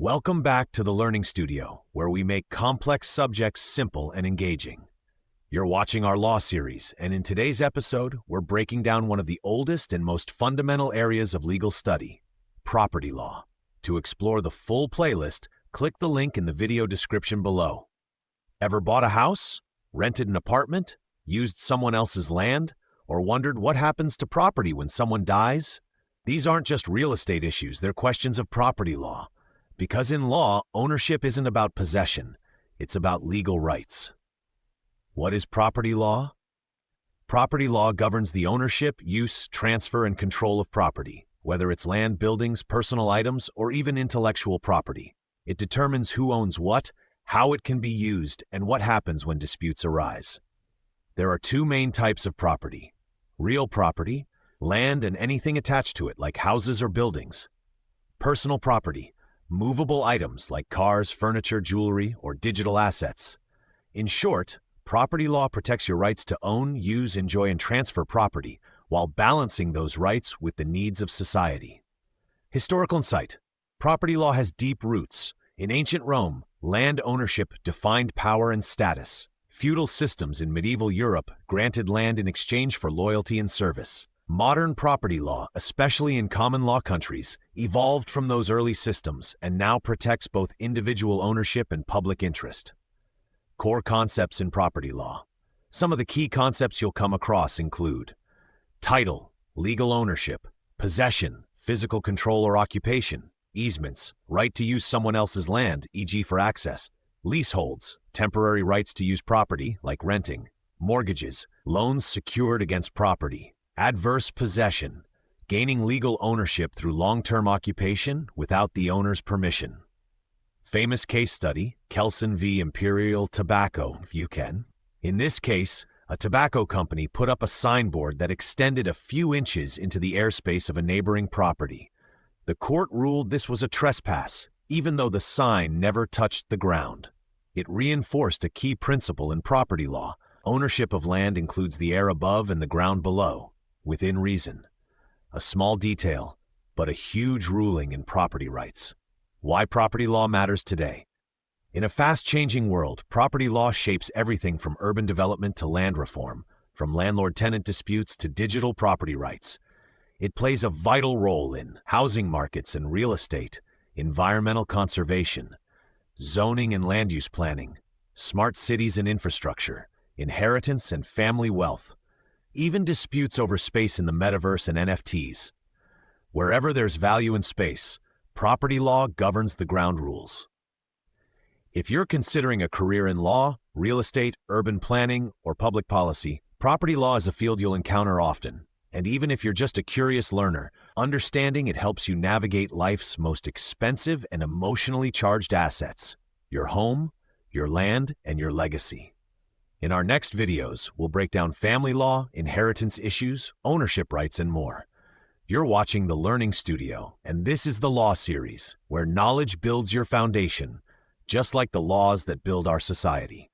Welcome back to the Learning Studio, where we make complex subjects simple and engaging. You're watching our law series, and in today's episode, we're breaking down one of the oldest and most fundamental areas of legal study, property law. To explore the full playlist, click the link in the video description below. Ever bought a house, rented an apartment, used someone else's land, or wondered what happens to property when someone dies? These aren't just real estate issues, they're questions of property law. Because in law, ownership isn't about possession, it's about legal rights. What is property law? Property law governs the ownership, use, transfer, and control of property, whether it's land, buildings, personal items, or even intellectual property. It determines who owns what, how it can be used, and what happens when disputes arise. There are two main types of property: real property, land and anything attached to it like houses or buildings; personal property, movable items like cars, furniture, jewelry, or digital assets. In short, property law protects your rights to own, use, enjoy, and transfer property while balancing those rights with the needs of society. Historical insight. Property law has deep roots. In ancient Rome, land ownership defined power and status. Feudal systems in medieval Europe granted land in exchange for loyalty and service. Modern property law, especially in common law countries, evolved from those early systems and now protects both individual ownership and public interest. Core concepts in property law. Some of the key concepts you'll come across include title, legal ownership; possession, physical control or occupation; easements, right to use someone else's land, e.g. for access; leaseholds, temporary rights to use property, like renting; mortgages, loans secured against property; adverse possession, gaining legal ownership through long-term occupation without the owner's permission. Famous case study, Kelson v. Imperial Tobacco, UK. In this case, a tobacco company put up a signboard that extended a few inches into the airspace of a neighboring property. The court ruled this was a trespass, even though the sign never touched the ground. It reinforced a key principle in property law: ownership of land includes the air above and the ground below, within reason. A small detail, but a huge ruling in property rights. Why property law matters today. In a fast-changing world, property law shapes everything from urban development to land reform, from landlord-tenant disputes to digital property rights. It plays a vital role in housing markets and real estate, environmental conservation, zoning and land use planning, smart cities and infrastructure, inheritance and family wealth, even disputes over space in the metaverse and NFTs. Wherever there's value in space, property law governs the ground rules. If you're considering a career in law, real estate, urban planning, or public policy, property law is a field you'll encounter often. And even if you're just a curious learner, understanding it helps you navigate life's most expensive and emotionally charged assets: your home, your land, and your legacy. In our next videos, we'll break down family law, inheritance issues, ownership rights, and more. You're watching the Learning Studio, and this is the Law Series, where knowledge builds your foundation, just like the laws that build our society.